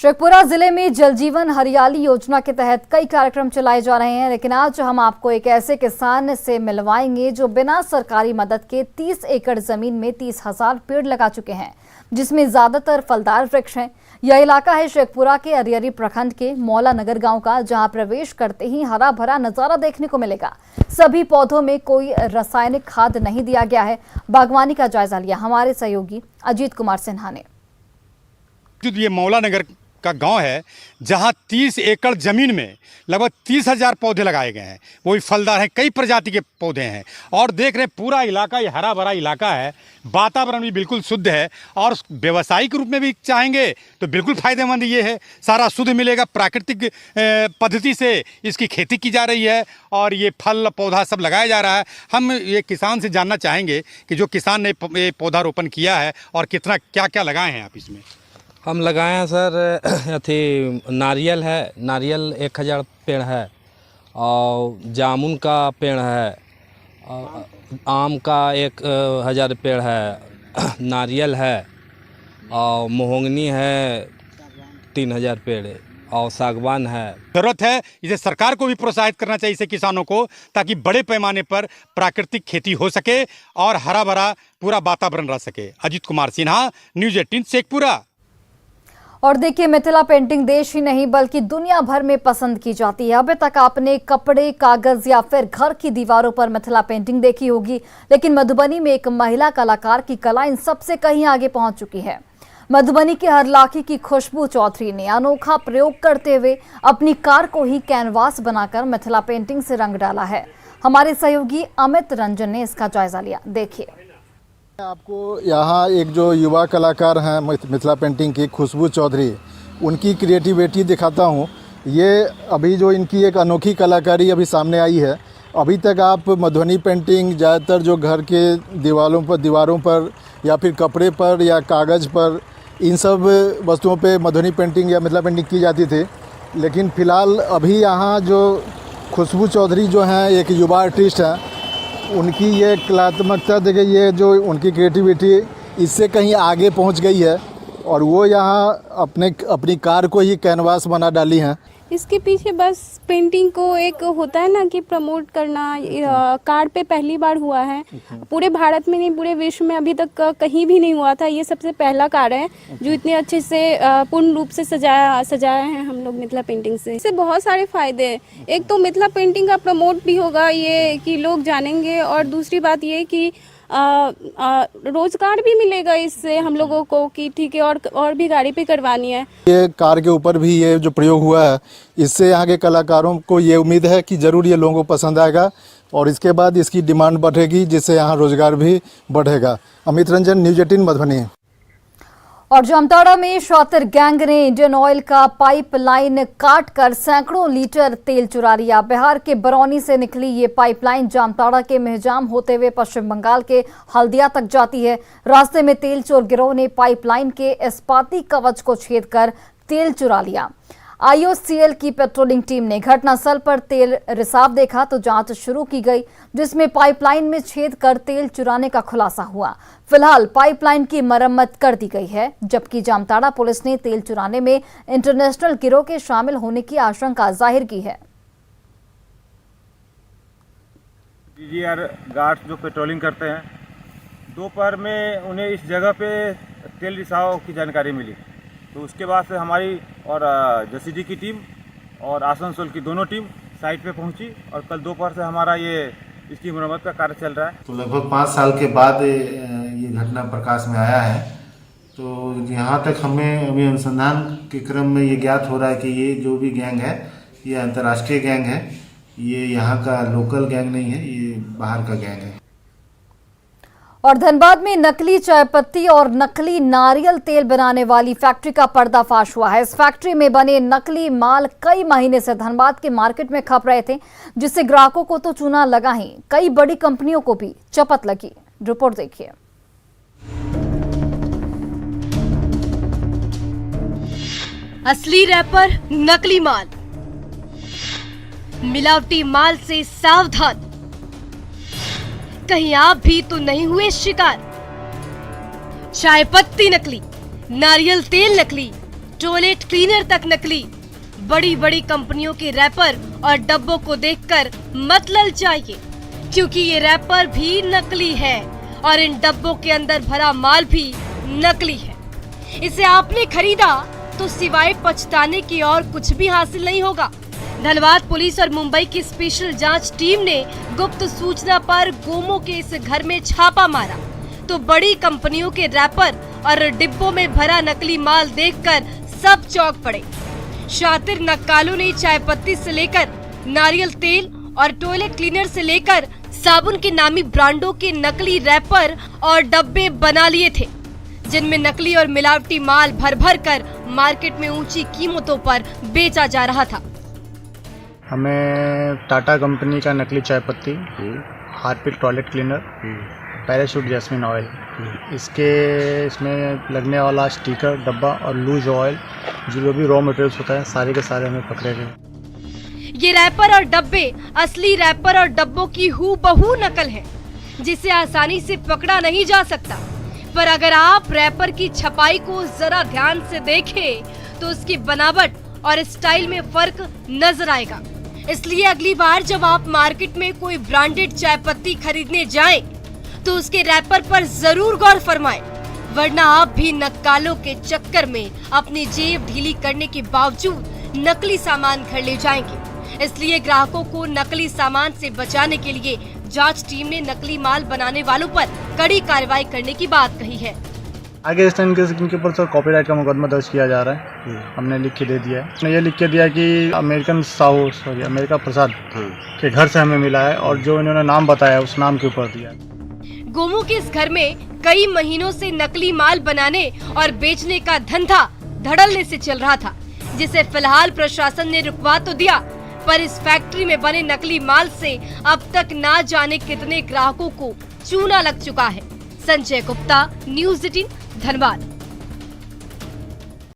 शेखपुरा जिले में जल जीवन हरियाली योजना के तहत कई कार्यक्रम चलाए जा रहे हैं, लेकिन आज हम आपको एक ऐसे किसान से मिलवाएंगे जो बिना सरकारी मदद के 30 एकड़ जमीन में 30,000 पेड़ लगा चुके हैं, जिसमें ज्यादातर फलदार वृक्ष हैं। यह इलाका है शेखपुरा के अरियरी प्रखंड के मौला नगर गांव का, जहां प्रवेश करते ही हरा भरा नजारा देखने को मिलेगा। सभी पौधों में कोई रासायनिक खाद नहीं दिया गया है। बागवानी का जायजा लिया हमारे सहयोगी अजीत कुमार सिन्हा ने। ये मौला नगर का गांव है जहां 30 एकड़ जमीन में लगभग 30,000 पौधे लगाए गए हैं। वो भी फलदार हैं, कई प्रजाति के पौधे हैं और देख रहे पूरा इलाका ये हरा भरा इलाका है। वातावरण भी बिल्कुल शुद्ध है और व्यावसायिक रूप में भी चाहेंगे तो बिल्कुल फायदेमंद ये है। सारा शुद्ध मिलेगा, प्राकृतिक पद्धति से इसकी खेती की जा रही है और ये फल पौधा सब लगाया जा रहा है। हम ये किसान से जानना चाहेंगे कि जो किसान ने ये पौधारोपण किया है और कितना क्या क्या लगाए हैं आप इसमें। हम लगाए हैं सर अथी नारियल है, नारियल 1000 पेड़ है और जामुन का पेड़ है और आम का 1000 पेड़ है, नारियल है और मोहंगनी है 3000 पेड़ और सागवान है। जरूरत है इसे सरकार को भी प्रोत्साहित करना चाहिए इसे किसानों को, ताकि बड़े पैमाने पर प्राकृतिक खेती हो सके और हरा भरा पूरा वातावरण रह सके। अजीत कुमार सिन्हा, न्यूज़ 18 शेखपुरा। और देखिए, मिथिला पेंटिंग देश ही नहीं बल्कि दुनिया भर में पसंद की जाती है। अभी तक आपने कपड़े, कागज या फिर घर की दीवारों पर मिथिला पेंटिंग देखी होगी, लेकिन मधुबनी में एक महिला कलाकार की कला इन सबसे कहीं आगे पहुंच चुकी है। मधुबनी के हरलाखी की खुशबू चौधरी ने अनोखा प्रयोग करते हुए अपनी कार को ही कैनवास बनाकर मिथिला पेंटिंग से रंग डाला है। हमारे सहयोगी अमित रंजन ने इसका जायजा लिया, देखिए। आपको यहाँ एक जो युवा कलाकार हैं मिथिला पेंटिंग की खुशबू चौधरी, उनकी क्रिएटिविटी दिखाता हूँ। ये अभी जो इनकी एक अनोखी कलाकारी अभी सामने आई है। अभी तक आप मधुबनी पेंटिंग ज़्यादातर जो घर के दीवारों पर या फिर कपड़े पर या कागज़ पर, इन सब वस्तुओं पे मधुबनी पेंटिंग या मिथिला पेंटिंग की जाती थी। लेकिन फ़िलहाल अभी यहाँ जो खुशबू चौधरी जो हैं एक युवा आर्टिस्ट हैं, उनकी ये कलात्मकता देखिए, ये जो उनकी क्रिएटिविटी इससे कहीं आगे पहुंच गई है और वो यहाँ अपनी कार को ही कैनवास बना डाली हैं। इसके पीछे बस पेंटिंग को एक होता है ना कि प्रमोट करना। कार पे पहली बार हुआ है, पूरे भारत में नहीं पूरे विश्व में अभी तक कहीं भी नहीं हुआ था। ये सबसे पहला कार है जो इतने अच्छे से पूर्ण रूप से सजाया है हम लोग मिथिला पेंटिंग से। इससे बहुत सारे फायदे हैं। एक तो मिथिला पेंटिंग का प्रमोट भी होगा, ये कि लोग जानेंगे, और दूसरी बात ये कि रोजगार भी मिलेगा इससे हम लोगों को कि ठीक है और भी गाड़ी पे करवानी है। ये कार के ऊपर भी ये जो प्रयोग हुआ है, इससे यहाँ के कलाकारों को ये उम्मीद है कि ज़रूर ये लोगों को पसंद आएगा और इसके बाद इसकी डिमांड बढ़ेगी, जिससे यहाँ रोजगार भी बढ़ेगा। अमित रंजन, न्यूज़ 18 मधुबनी। और जामताड़ा में शातिर गैंग ने इंडियन ऑयल का पाइपलाइन काटकर सैकड़ों लीटर तेल चुरा लिया। बिहार के बरौनी से निकली ये पाइपलाइन जामताड़ा के मेहजाम होते हुए पश्चिम बंगाल के हल्दिया तक जाती है। रास्ते में तेल चोर गिरोह ने पाइपलाइन के इस्पाती कवच को छेद कर तेल चुरा लिया। IOCL की पेट्रोलिंग टीम ने घटनास्थल पर तेल रिसाव देखा तो जांच शुरू की गई, जिसमें पाइपलाइन में छेद कर तेल चुराने का खुलासा हुआ। फिलहाल पाइपलाइन की मरम्मत कर दी गई है, जबकि जामताड़ा पुलिस ने तेल चुराने में इंटरनेशनल गिरोह के शामिल होने की आशंका जाहिर की है। DGR गार्ड्स जो पेट्रोलिंग करते हैं, दोपहर में उन्हें इस जगह पे तेल रिसाव की जानकारी मिली, तो उसके बाद से हमारी और JCD की टीम और आसनसोल की दोनों टीम साइट पे पहुंची और कल दोपहर से हमारा इसकी मरम्मत का कार्य चल रहा है। तो लगभग 5 साल के बाद ये घटना प्रकाश में आया है। तो यहाँ तक हमें अभी अनुसंधान के क्रम में ये ज्ञात हो रहा है कि ये जो भी गैंग है ये अंतर्राष्ट्रीय गैंग है, ये यहाँ का लोकल गैंग नहीं है, ये बाहर का गैंग है। और धनबाद में नकली चाय पत्ती और नकली नारियल तेल बनाने वाली फैक्ट्री का पर्दाफाश हुआ है। इस फैक्ट्री में बने नकली माल कई महीने से धनबाद के मार्केट में खप रहे थे, जिससे ग्राहकों को तो चूना लगा ही, कई बड़ी कंपनियों को भी चपत लगी। रिपोर्ट देखिए। असली रैपर, नकली माल, मिलावटी माल से सावधान, कहीं आप भी तो नहीं हुए शिकार। चाय पत्ती नकली, नारियल तेल नकली, टॉयलेट क्लीनर तक नकली। बड़ी बड़ी कंपनियों के रैपर और डब्बों को देखकर मत ललचाइए, क्योंकि ये रैपर भी नकली है और इन डब्बों के अंदर भरा माल भी नकली है। इसे आपने खरीदा तो सिवाय पछताने की और कुछ भी हासिल नहीं होगा। धनबाद पुलिस और मुंबई की स्पेशल जांच टीम ने गुप्त सूचना पर गोमो के इस घर में छापा मारा तो बड़ी कंपनियों के रैपर और डिब्बों में भरा नकली माल देखकर सब चौंक पड़े। शातिर नक्कालों ने चाय पत्ती से लेकर नारियल तेल और टॉयलेट क्लीनर से लेकर साबुन के नामी ब्रांडों के नकली रैपर और डब्बे बना लिए थे, जिनमें नकली और मिलावटी माल भर भर कर मार्केट में ऊंची कीमतों पर बेचा जा रहा था। हमें टाटा कंपनी का नकली चाय पत्ती, Harpic toilet cleaner, Parachute jasmine oil, इसमें लगने वाला स्टिकर, डब्बा और लूज ऑयल, जो भी रॉ मटेरियल्स होता है, सारे के सारे हमें पकड़े गए। ये रैपर और डब्बे असली रैपर और डब्बों की हूबहू नकल है, जिसे आसानी से पकड़ा नहीं जा सकता। पर अगर आप रैपर की छपाई को जरा ध्यान से देखें तो उसकी बनावट और स्टाइल में फर्क नजर आएगा। इसलिए अगली बार जब आप मार्केट में कोई ब्रांडेड चाय पत्ती खरीदने जाएं, तो उसके रैपर पर जरूर गौर फरमाएं, वरना आप भी नक्कालों के चक्कर में अपनी जेब ढीली करने के बावजूद नकली सामान घर ले जाएंगे। इसलिए ग्राहकों को नकली सामान से बचाने के लिए जांच टीम ने नकली माल बनाने वालों पर कड़ी कार्रवाई करने की बात कही है। आगे इस टाइम इनके ऊपर सर कॉपीराइट का मुकदमा दर्ज किया जा रहा है। हमने लिख के दे दिया है। हमने ये लिख के दिया कि अमेरिका प्रसाद के घर से हमें मिला है और जो इन्होंने नाम बताया उस नाम के ऊपर दिया। गोमू के इस घर में कई महीनों से नकली माल बनाने और बेचने का धंधा धड़ल्ले से चल रहा था, जिसे फिलहाल प्रशासन ने रुकवा तो दिया, पर इस फैक्ट्री में बने नकली माल से अब तक ना जाने कितने ग्राहकों को चूना लग चुका है। संजय गुप्ता, न्यूज़ 18 धनबाद।